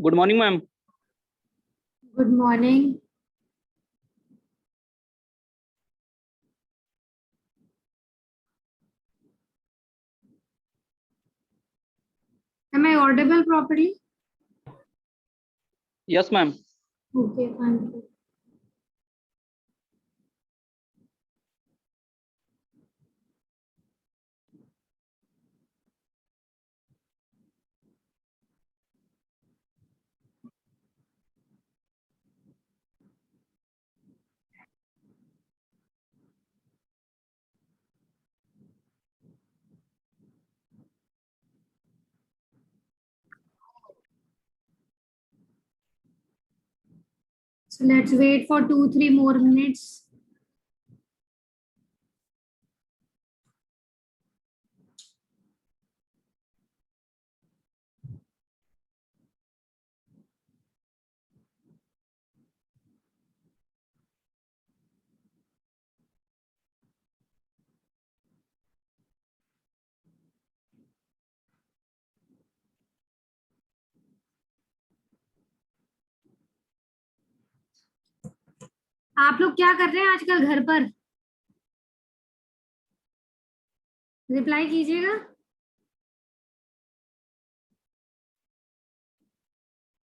Good morning ma'am. Good morning. Am I audible properly? Yes ma'am. Okay, thank you. So let's wait for 2-3 more minutes. आप लोग क्या कर रहे हैं आजकल घर पर? रिप्लाई कीजिएगा।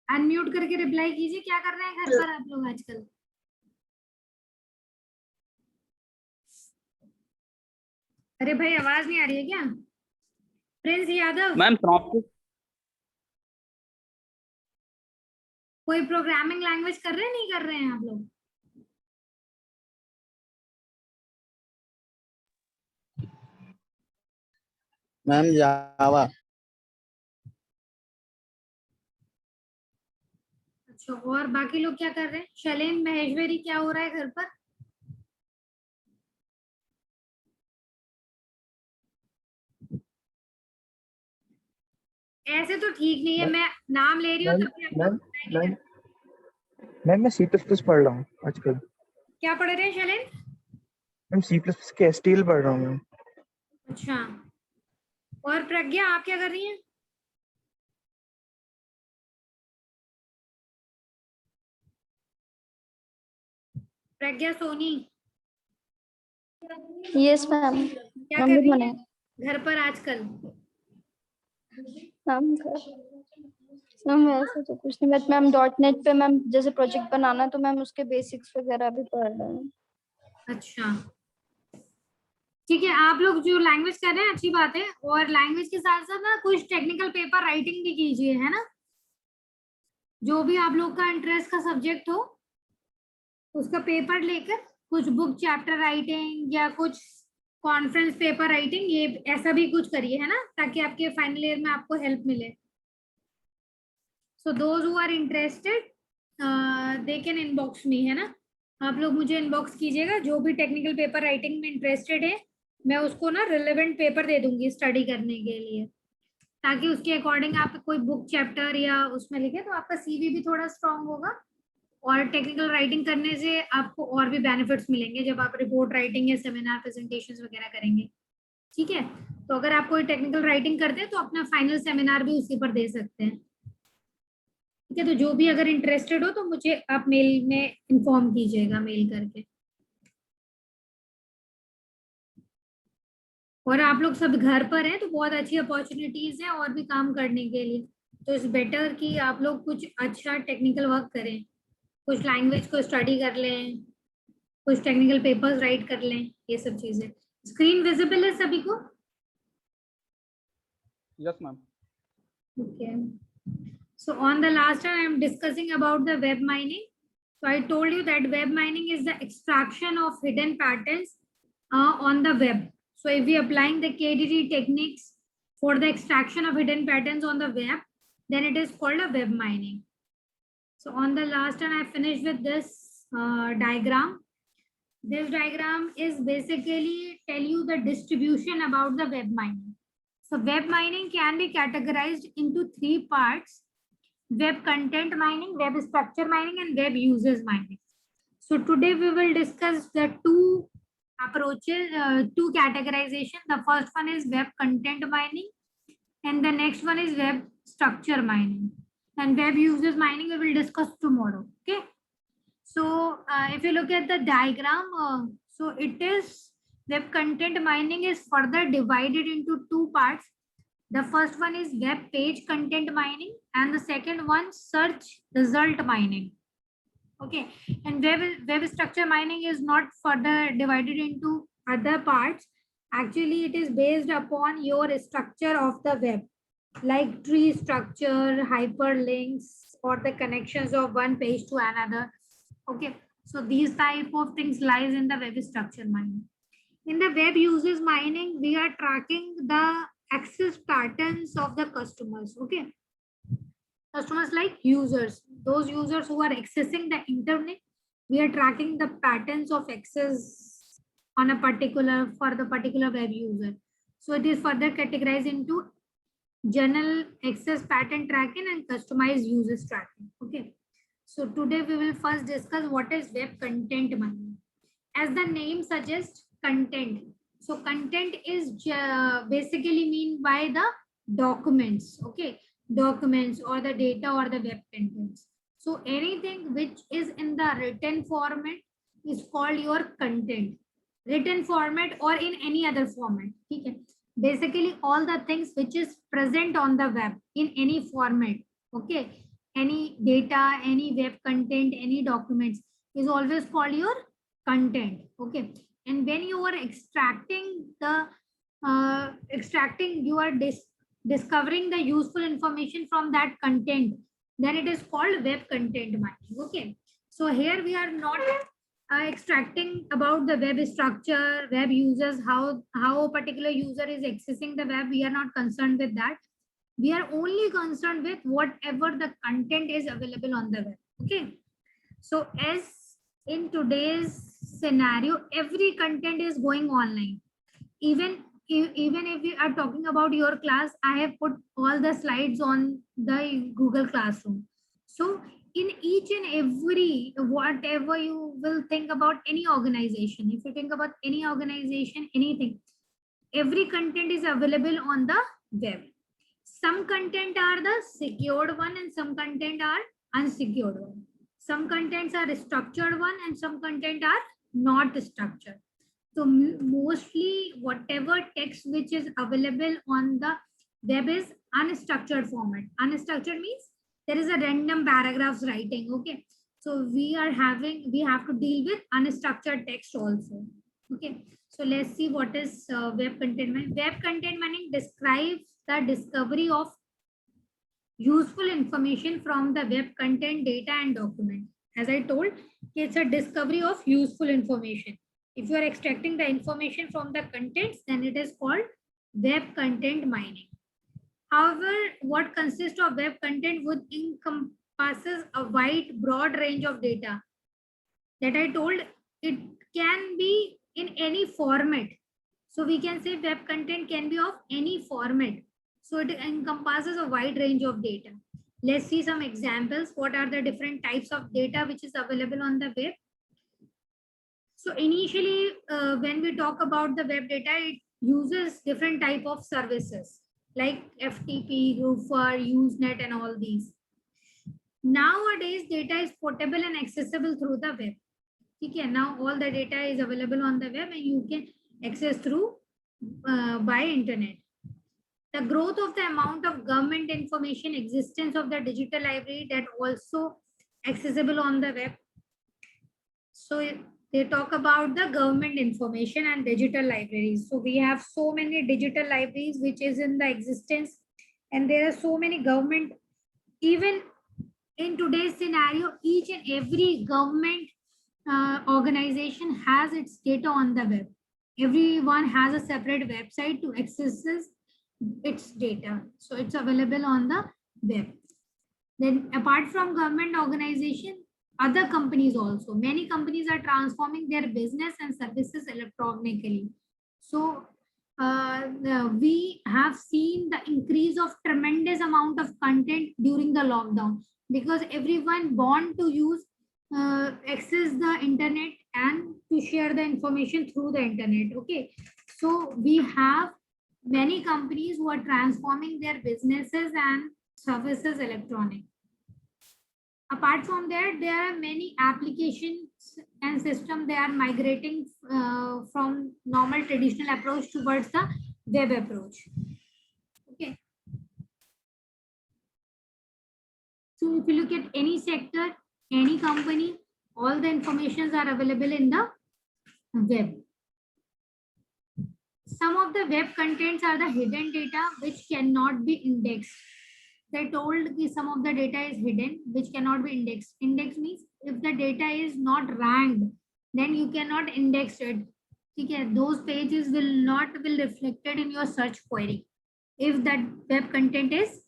अनम्यूट करके रिप्लाई कीजिए। क्या कर रहे हैं घर पर आप लोग आजकल? अरे भाई, आवाज नहीं आ रही है क्या? प्रिंस यादव, मैम प्रॉम्प्ट कोई प्रोग्रामिंग लैंग्वेज कर रहे हैं, नहीं कर रहे हैं आप लोग? मैम जावा। अच्छा, और बाकी लोग क्या कर रहे हैं? शैलेन, महेश्वरी, क्या हो रहा है घर पर? ऐसे तो ठीक नहीं है। मैं नाम ले रही हूँ तभी आप लोग बताएंगे। मैम मैं C++ पढ़ रहा हूँ आजकल। क्या पढ़ रहे हैं शैलेन? मैम C++ के STL पढ़ रहा हूँ मैम। अच्छा, और प्रज्ञा, आप क्या कर रही हैं? प्रज्ञा सोनी, यस मैम। क्या कर रही है घर पर आजकल? मैम मैम ऐसा तो कुछ नहीं, बट मैम .NET पे मैम जैसे प्रोजेक्ट बनाना है तो मैम उसके बेसिक्स वगैरह भी पढ़ रहे हैं। अच्छा, ठीक है। आप लोग जो लैंग्वेज कर रहे हैं अच्छी बात है, और लैंग्वेज के साथ साथ ना कुछ टेक्निकल पेपर राइटिंग भी कीजिए, है ना। जो भी आप लोग का इंटरेस्ट का सब्जेक्ट हो उसका पेपर लेकर कुछ बुक चैप्टर राइटिंग या कुछ कॉन्फ्रेंस पेपर राइटिंग, ये ऐसा भी कुछ करिए, है ना, ताकि आपके फाइनल ईयर में आपको हेल्प मिले। So those who are interested they can inbox me, है ना। आप लोग मुझे इनबॉक्स कीजिएगा जो भी टेक्निकल पेपर राइटिंग में इंटरेस्टेड है। मैं उसको ना रिलेवेंट पेपर दे दूंगी स्टडी करने के लिए, ताकि उसके अकॉर्डिंग आप कोई बुक चैप्टर या उसमें लिखे तो आपका सीवी भी थोड़ा स्ट्रांग होगा, और टेक्निकल राइटिंग करने से आपको और भी बेनिफिट्स मिलेंगे जब आप रिपोर्ट राइटिंग या सेमिनार प्रेजेंटेशंस वगैरह करेंगे। ठीक है, तो अगर आप कोई टेक्निकल राइटिंग करते हैं तो अपना फाइनल सेमिनार भी उसी पर दे सकते हैं। ठीक है, तो जो भी अगर इंटरेस्टेड हो तो मुझे आप मेल में इन्फॉर्म कीजिएगा, मेल करके। और आप लोग सब घर पर हैं तो बहुत अच्छी अपॉर्चुनिटीज है और भी काम करने के लिए, तो इट्स बेटर कि आप लोग कुछ अच्छा टेक्निकल वर्क करें, कुछ लैंग्वेज को स्टडी कर लें, कुछ टेक्निकल पेपर्स राइट कर लें, ये सब चीजें। स्क्रीन विजिबल है सभी को? Yes ma'am. Okay. So on the last time I am discussing about the web mining. So I told you that web mining is the extraction of hidden patterns on the web. So if we applying the KDD techniques for the extraction of hidden patterns on the web, then it is called a web mining. So on the last time I finished with this diagram. This diagram is basically tell you the distribution about the web mining. So web mining can be categorized into 3 parts: web content mining, web structure mining, and web users mining. So today we will discuss the two approaches, two categorization. The first one is web content mining and the next one is web structure mining. and web users mining we will discuss tomorrow. Okay, so if you look at the diagram, so it is web content mining is further divided into two parts. The first one is web page content mining, and the second one search result mining. Okay, and web structure mining is not further divided into other parts. Actually, it is based upon your structure of the web, like tree structure, hyperlinks, or the connections of one page to another. Okay, so these type of things lies in the web structure mining. In the web users mining, we are tracking the access patterns of the customers. Okay, customers like users, those users who are accessing the internet, we are tracking the patterns of access on a particular for the particular web user. So it is further categorized into general access pattern tracking and customized users tracking. Okay, so today we will first discuss what is web content mining. As the name suggests, content. So content is basically mean by the documents. Okay, documents or the data or the web contents. So anything which is in the written format is called your content. Written format or in any other format. Okay, basically all the things which is present on the web in any format. Okay, any data, any web content, any documents is always called your content. Okay, and when you are extracting the you are discovering the useful information from that content, then it is called web content mining. Okay, so here we are not extracting about the web structure, web users, how a particular user is accessing the web. We are not concerned with that. We are only concerned with whatever the content is available on the web. Okay, so as in today's scenario, every content is going online. Even if we are talking about your class, I have put all the slides on the Google Classroom. So in each and every, whatever you will think about any organization, if you think about any organization, anything, every content is available on the web. Some content are the secured one and some content are unsecured one. Some contents are structured one and some content are not structured. So mostly whatever text which is available on the web is unstructured format. Unstructured means there is a random paragraphs writing. Okay, so we have to deal with unstructured text also. Okay, so let's see what is web content mining. Web content mining describes the discovery of useful information from the web content, data and document. As I told, it's a discovery of useful information. If you are extracting the information from the contents, then it is called web content mining. However, what consists of web content would encompasses a wide, broad range of data. That I told, it can be in any format. So we can say web content can be of any format. So it encompasses a wide range of data. Let's see some examples. What are the different types of data which is available on the web? So initially, when we talk about the web data, it uses different type of services like FTP, Roofer, Usenet, and all these. Nowadays, data is portable and accessible through the web. Okay, now all the data is available on the web and you can access through by internet. The growth of the amount of government information, existence of the digital library that also accessible on the web. So they talk about the government information and digital libraries. So we have so many digital libraries which is in the existence, and there are so many government, even in today's scenario, each and every government organization has its data on the web. Everyone has a separate website to access its data. So it's available on the web. Then apart from government organization, other companies also, many companies are transforming their business and services electronically. So we have seen the increase of tremendous amount of content during the lockdown, because everyone want to use access the internet and to share the information through the internet. Okay, so we have many companies who are transforming their businesses and services electronic. Apart from that, there are many applications and systems they are migrating from normal traditional approach towards the web approach. Okay. So if you look at any sector, any company, all the informations are available in the web. Some of the web contents are the hidden data which cannot be indexed. They told that some of the data is hidden which cannot be indexed. Index means if the data is not ranked, then you cannot index it. Okay, those pages will not be reflected in your search query if that web content is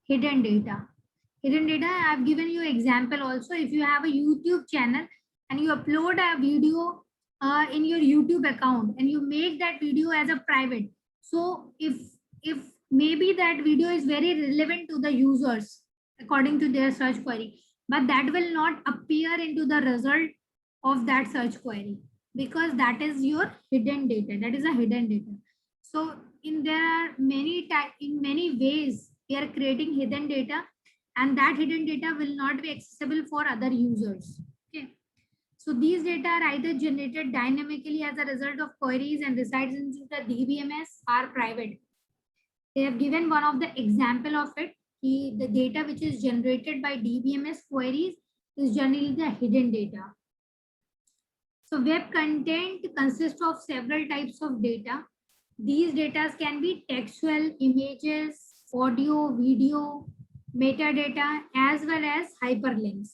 hidden data. Hidden data, I have given you example also. If you have a YouTube channel and you upload a video in your YouTube account and you make that video as a private, so if maybe that video is very relevant to the users according to their search query, but that will not appear into the result of that search query because that is your hidden data. That is a hidden data. So there are in many ways we are creating hidden data, and that hidden data will not be accessible for other users. Okay. So these data are either generated dynamically as a result of queries and resides into the DBMS or private. They have given one of the example of it. The data which is generated by DBMS queries is generally the hidden data. So web content consists of several types of data. These data can be textual, images, audio, video, metadata, as well as hyperlinks.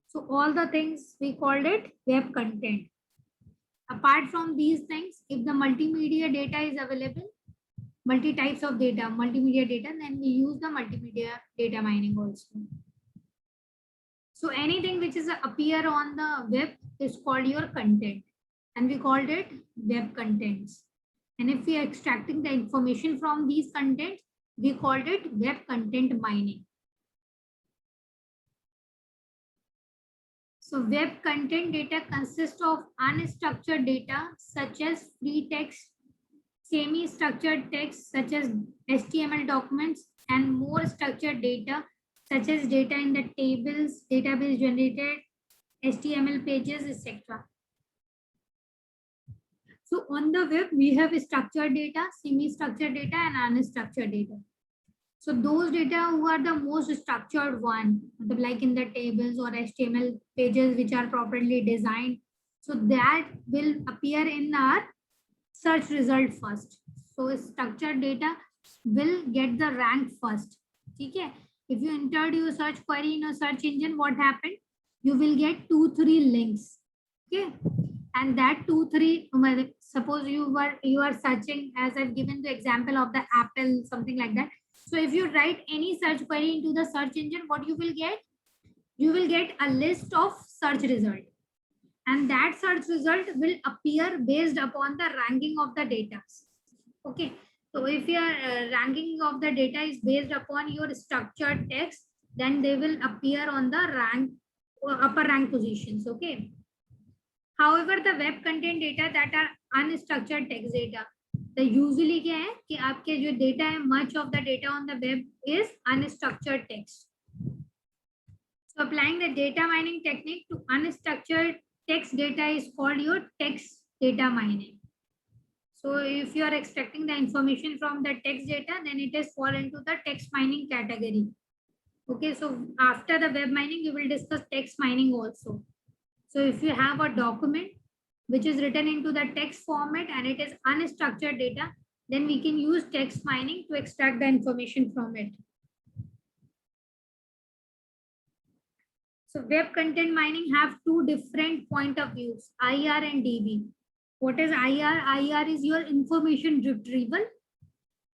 So all the things we called it web content. Apart from these things, if the multimedia data is available, multi types of data, multimedia data, then we use the multimedia data mining also. So anything which is appear on the web is called your content, and we called it web contents. And if we are extracting the information from these contents, we called it web content mining. So web content data consists of unstructured data such as free text, semi-structured text such as HTML documents, and more structured data such as data in the tables, database generated, HTML pages, etc. So on the web, we have structured data, semi-structured data, and unstructured data. So those data who are the most structured one, like in the tables or HTML pages which are properly designed, so that will appear in our search result first. So structured data will get the rank first. Okay? If you entered your search query in a search engine, what happened? You will get 2-3 links. Okay? And that 2-3, suppose you are searching, as I've given the example of the Apple, something like that. So if you write any search query into the search engine, what you will get? You will get a list of search result. And that search result will appear based upon the ranking of the data. Okay. So if your ranking of the data is based upon your structured text, then they will appear on the rank upper rank positions. Okay. However, the web content data that are unstructured text data, the usually क्या है कि आपके जो data है, much of the data on the web is unstructured text. So applying the data mining technique to unstructured text data is called your text data mining. So if you are extracting the information from the text data, then it is fall into the text mining category. Okay, so after the web mining, we will discuss text mining also. So if you have a document which is written into the text format and it is unstructured data, then we can use text mining to extract the information from it. So web content mining have two different point of views, IR and DB. What is IR? IR is your information retrieval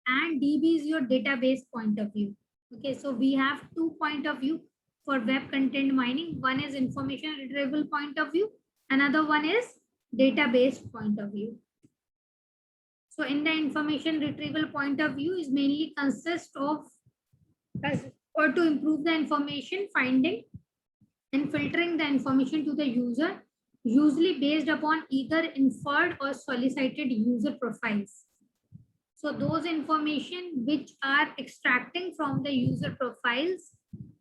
and DB is your database point of view. Okay, so we have 2 point of view for web content mining. One is information retrieval point of view. Another one is database point of view. So in the information retrieval point of view is mainly consist of or to improve the information finding and filtering the information to the user, usually based upon either inferred or solicited user profiles. So those information which are extracting from the user profiles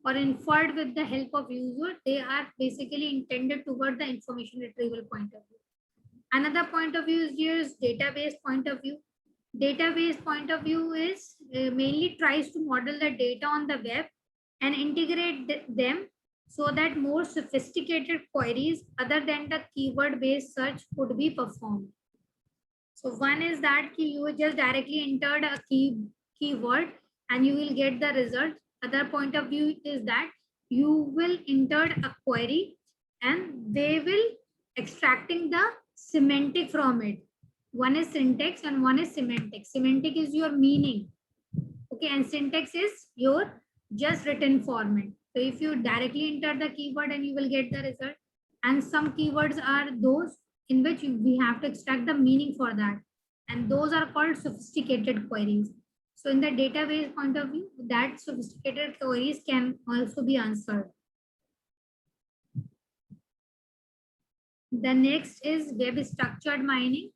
or inferred with the help of user, they are basically intended toward the information retrieval point of view. Another point of view is here's database point of view. Database point of view is mainly tries to model the data on the web and integrate them so that more sophisticated queries other than the keyword based search could be performed. So one is that you just directly entered a keyword and you will get the result. Other point of view is that you will enter a query and they will extracting the semantic from it. One is syntax and one is semantic. Semantic is your meaning. Okay, and syntax is your just written format. So if you directly enter the keyword and you will get the result. And some keywords are those in which we have to extract the meaning for that. And those are called sophisticated queries. So in the database point of view, that sophisticated queries can also be answered. The next is web structured mining.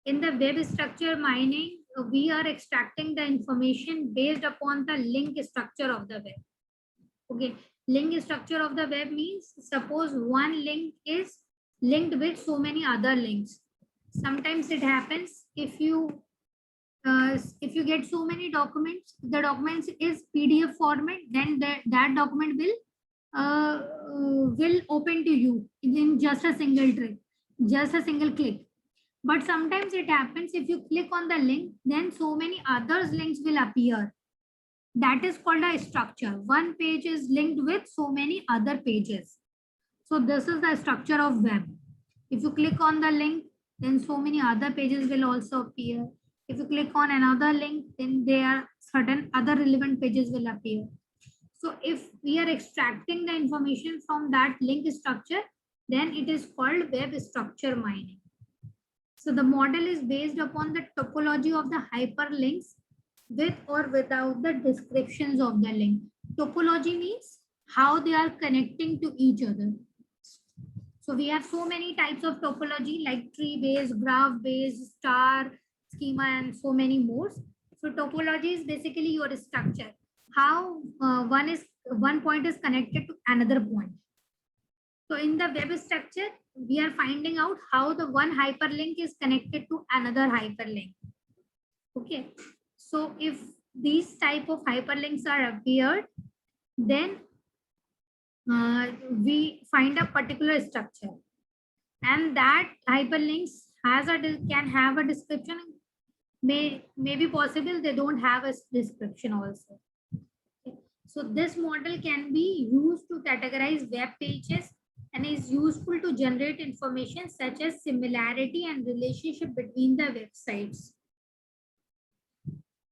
In the web structure mining, we are extracting the information based upon the link structure of the web. Okay, link structure of the web means suppose one link is linked with so many other links. Sometimes it happens if you get so many documents, the documents is PDF format, then that document will open to you in just a single trick, just a single click. But sometimes it happens if you click on the link, then so many others links will appear. That is called a structure. One page is linked with so many other pages. So this is the structure of web. If you click on the link, then so many other pages will also appear. If you click on another link, then there are certain other relevant pages will appear. So if we are extracting the information from that link structure, then it is called web structure mining. So the model is based upon the topology of the hyperlinks with or without the descriptions of the link. Topology means how they are connecting to each other. So we have so many types of topology like tree-based, graph-based, star, schema, and so many more. So topology is basically your structure. How one point is connected to another point. So in the web structure, we are finding out how the one hyperlink is connected to another hyperlink. Okay. So if these type of hyperlinks are appeared, then we find a particular structure, and that hyperlinks can have a description. May be possible they don't have a description also. Okay. So this model can be used to categorize web pages and is useful to generate information such as similarity and relationship between the websites.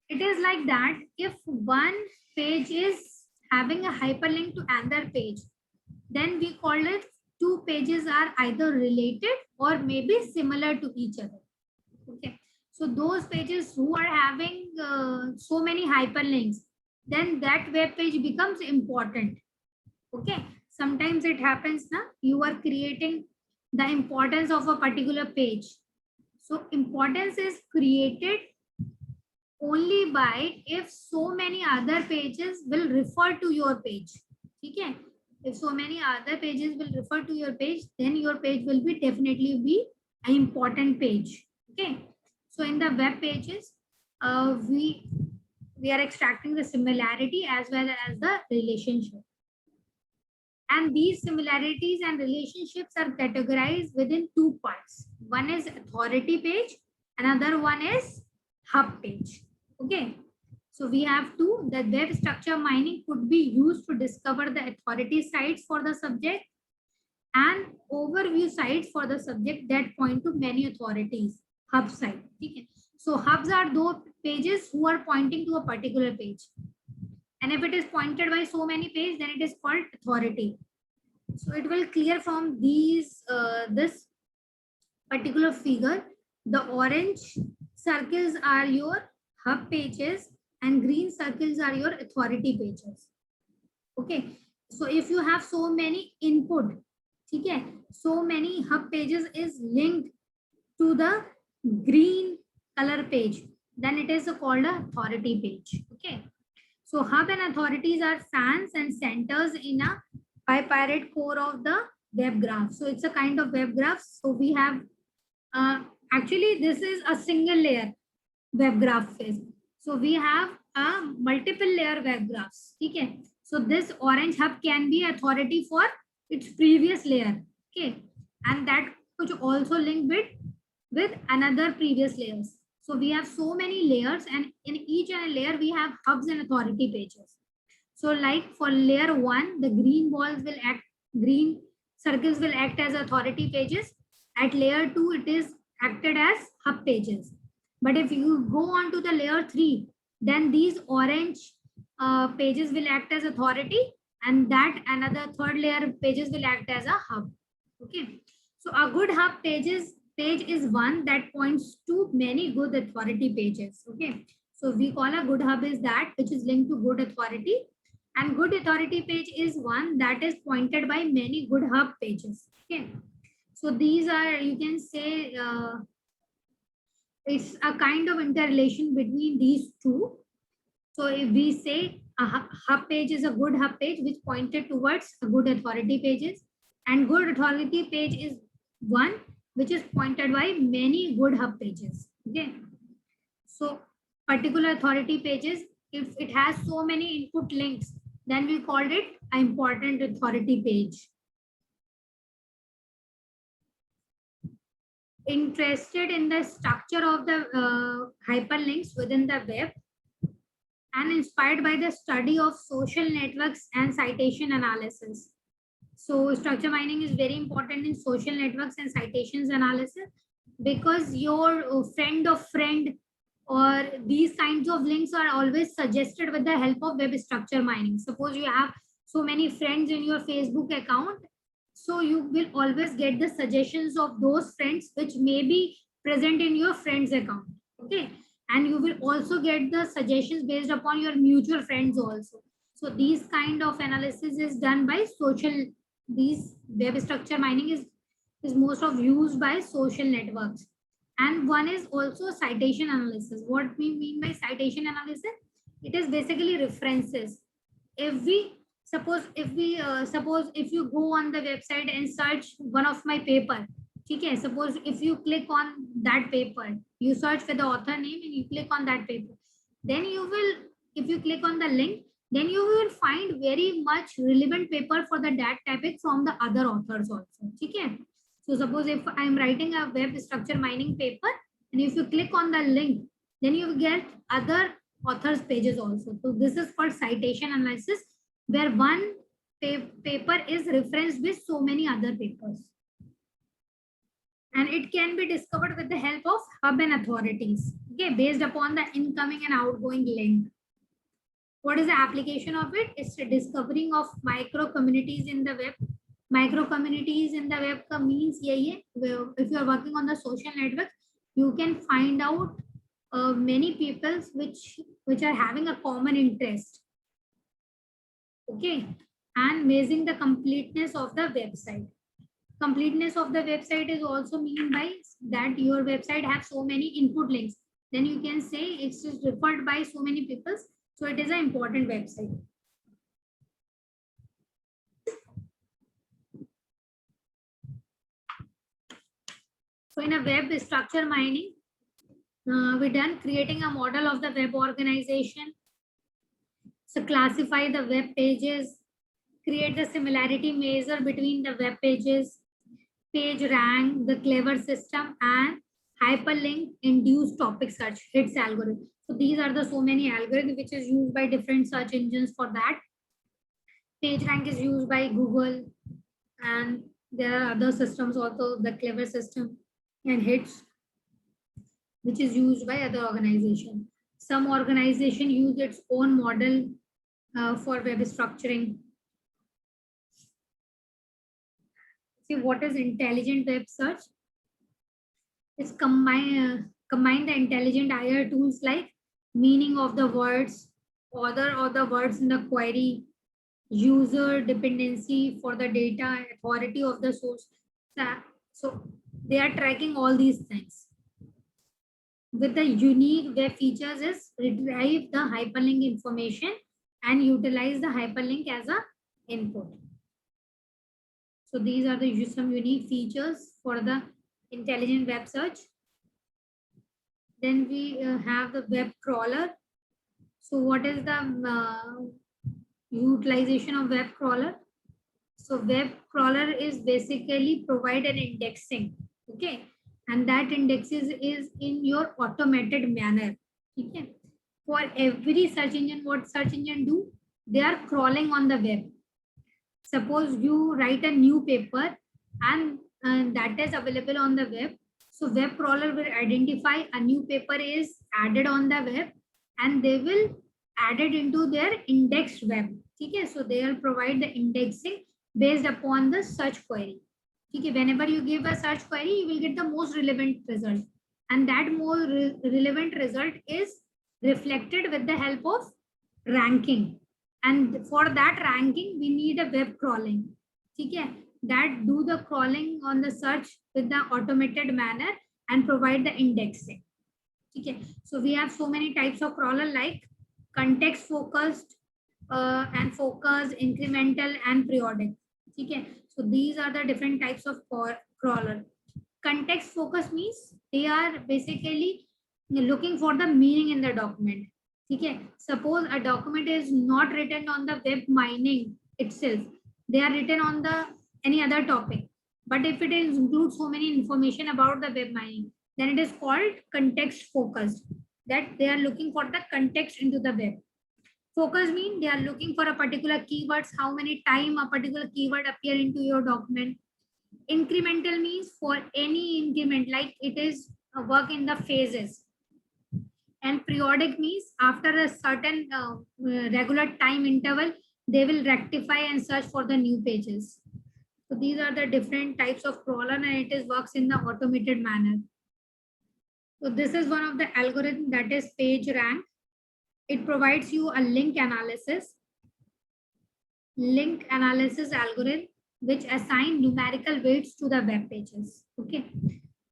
It is like that if one page is having a hyperlink to another page, then we call it two pages are either related or maybe similar to each other. Okay. So those pages who are having so many hyperlinks, then that web page becomes important. Okay. Sometimes it happens now you are creating the importance of a particular page. So importance is created only by if so many other pages will refer to your page. Okay. If so many other pages will refer to your page, then your page will be definitely be an important page. Okay. So in the web pages, we are extracting the similarity as well as the relationship. And these similarities and relationships are categorized within two parts. One is authority page, another one is hub page. Okay. So we have two. The web structure mining could be used to discover the authority sites for the subject and overview sites for the subject that point to many authorities. Hub site. Okay. So hubs are those pages who are pointing to a particular page. And if it is pointed by so many pages, then it is called authority. So it will clear from these this particular figure. The orange circles are your hub pages and green circles are your authority pages. Okay. So if you have so many input, okay, so many hub pages is linked to the green color page, then it is called a authority page. Okay. So hub and authorities are fans and centers in a bipartite core of the web graph. So it's a kind of web graph. So we have actually this is a single layer web graph phase. So we have a multiple layer web graphs. Okay. So this orange hub can be authority for its previous layer. Okay. And that could also link with another previous layers. So we have so many layers, and in each and a layer we have hubs and authority pages. So like for layer 1, the green circles will act as authority pages. At layer 2, it is acted as hub pages. But if you go on to the layer 3, then these orange pages will act as authority, and that another third layer pages will act as a hub. Okay. So a good hub page is one that points to many good authority pages. Okay. So we call a good hub is that which is linked to good authority, and good authority page is one that is pointed by many good hub pages. Okay. So these are, you can say, it's a kind of interrelation between these two. So if we say a hub page is a good hub page which pointed towards a good authority pages, and good authority page is one which is pointed by many good hub pages. Okay. So particular authority pages, if it has so many input links, then we called it an important authority page. Interested in the structure of the hyperlinks within the web, and inspired by the study of social networks and citation analysis. So structure mining is very important in social networks and citations analysis, because your friend of friend or these kinds of links are always suggested with the help of web structure mining. Suppose you have so many friends in your Facebook account, so you will always get the suggestions of those friends which may be present in your friend's account. Okay. And you will also get the suggestions based upon your mutual friends also. So these kind of analysis is done by these web structure mining is most of used by social networks. And one is also citation analysis. What we mean by citation analysis? It is basically references. Suppose if you go on the website and search one of my paper, okay, suppose if you click on that paper, you search for the author name and you click on that paper, then you will, if you click on the link, then you will find very much relevant paper for the that topic from the other authors also. Okay. So suppose if I am writing a web structure mining paper, and if you click on the link, then you will get other authors pages also. So this is called citation analysis, where one paper is referenced with so many other papers. And it can be discovered with the help of hub and authorities, okay, based upon the incoming and outgoing link. What is the application of it? It's the discovering of micro communities in the web. Micro communities in the web means if you are working on the social network, you can find out many people which are having a common interest. Okay, and measuring the completeness of the website. Completeness of the website is also mean by that your website have so many input links. Then you can say it's referred by so many people. So it is an important website. So in a web structure mining, we done creating a model of the web organization. So classify the web pages, create the similarity measure between the web pages, page rank, the clever system, and hyperlink induced topic search hits algorithm. So these are the so many algorithms which is used by different search engines for that. Page rank is used by Google, and there are other systems also, the clever system, and hits, which is used by other organization. Some organization use its own model for web structuring. See, what is intelligent web search? It's combine the intelligent IR tools like meaning of the words, order of the words in the query, user dependency for the data, authority of the source. So they are tracking all these things. With the unique web features is retrieve the hyperlink information and utilize the hyperlink as a input. So these are the some unique features for the intelligent web search. Then we have the web crawler. So what is the utilization of web crawler? So web crawler is basically provide an indexing, okay, and that indexes is in your automated manner. Okay, for every search engine, what search engine do? They are crawling on the web. Suppose you write a new paper and that is available on the web. So web crawler will identify a new paper is added on the web and they will add it into their indexed web. Okay, so they will provide the indexing based upon the search query. Okay, whenever you give a search query, you will get the most relevant result. And that more relevant result is reflected with the help of ranking. And for that ranking, we need a web crawling. Okay, that do the crawling on the search with the automated manner and provide the indexing. Okay, so we have so many types of crawler like context focused and focused, incremental and periodic. Okay, so these are the different types of crawler. Context focus means they are basically looking for the meaning in the document. Okay, suppose a document is not written on the web mining itself, they are written on the any other topic, but if it includes so many information about the web mining, then it is called context focused, that they are looking for the context into the web. Focus mean they are looking for a particular keywords, how many time a particular keyword appear into your document. Incremental means for any increment, like it is a work in the phases. And periodic means after a certain regular time interval, they will rectify and search for the new pages. So these are the different types of crawler and it is works in the automated manner. So this is one of the algorithm, that is PageRank. It provides you a link analysis algorithm which assign numerical weights to the web pages. Okay,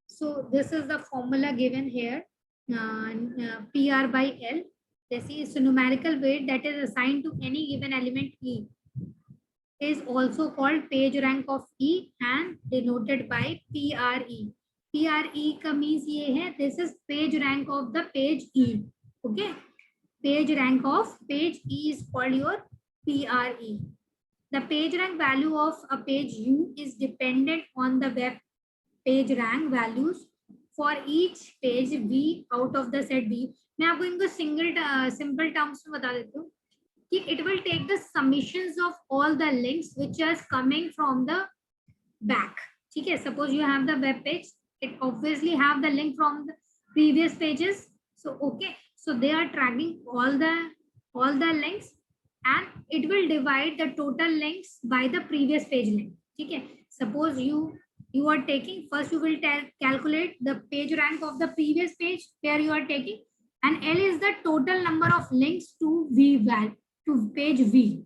so this is the formula given here, PR by L. This is a numerical weight that is assigned to any given element E is also called page rank of E and denoted by PRE. PRE का means ये है, this is page rank of the page E. Okay, page rank of page E is called your PRE. The page rank value of a page U is dependent on the web page rank values for each page V out of the set V. मैं आपको इनको simple terms में बता देती हूँ कि it will take the submissions of all the links which are coming from the back. ठीक है, suppose you have the web page, it obviously have the link from the previous pages. So okay, so they are tracking all the links and it will divide the total links by the previous page link. Okay, suppose you are taking, first you will calculate the page rank of the previous page where you are taking, and L is the total number of links to to page V.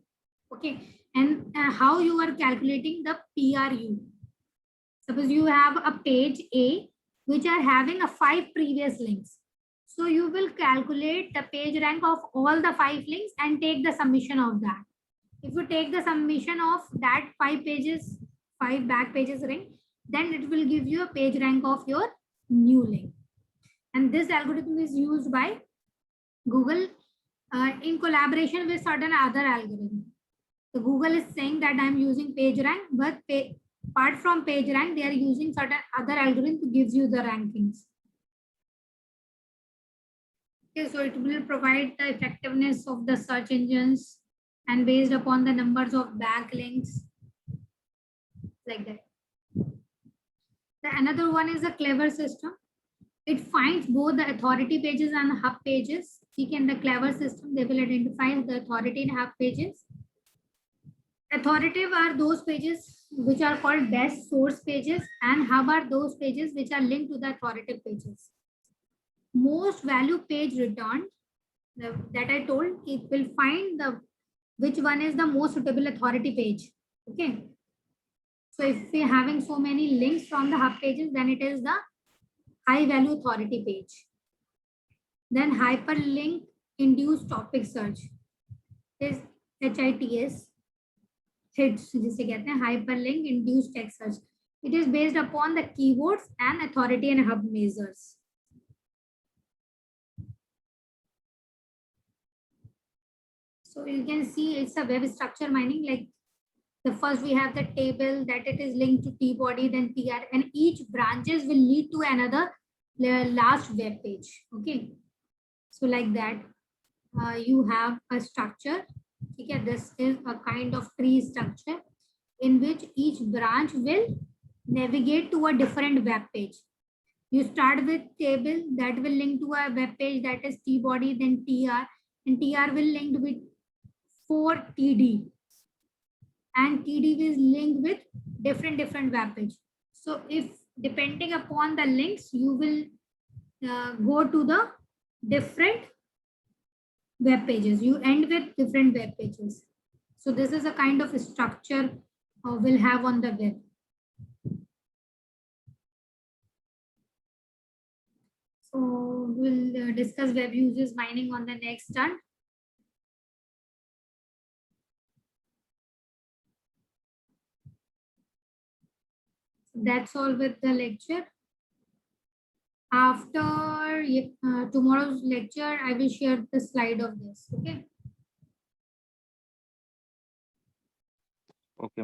Okay, and how you are calculating the PRU. Suppose you have a page A which are having a 5 previous links. So you will calculate the page rank of all the 5 links and take the summation of that. If you take the summation of that 5 back pages ring, then it will give you a page rank of your new link. And this algorithm is used by Google in collaboration with certain other algorithms. So Google is saying that I'm using PageRank, but apart from PageRank, they are using certain other algorithm to give you the rankings. Okay, so it will provide the effectiveness of the search engines and based upon the numbers of backlinks, like that. The another one is a Clever system. It finds both the authority pages and hub pages. In the Clever system, they will identify the authority and hub pages. Authoritative are those pages which are called best source pages, and hub are those pages which are linked to the authoritative pages. Most value page returned, that I told, it will find which one is the most suitable authority page. Okay, so if we are having so many links from the hub pages, then it is the high value authority page. Then hyperlink induced topic search. is HITS, HITS जिसे कहते हैं hyperlink induced text search. It is based upon the keywords and authority and hub measures. So you can see it's a web structure mining. Like the first we have the table that it is linked to T-body, then TR, and each branches will lead to another last web page. Okay, so like that, you have a structure. Okay, this is a kind of tree structure in which each branch will navigate to a different web page. You start with table that will link to a web page that is T-body, then TR, and TR will link with 4 TD, and TD is linked with different web page. So if depending upon the links, you will go to the different web pages. You end with different web pages. So this is a kind of structure we'll have on the web. So we'll discuss web uses mining on the next turn. That's all with the lecture. After tomorrow's lecture, I will share the slide of this. Okay. Okay.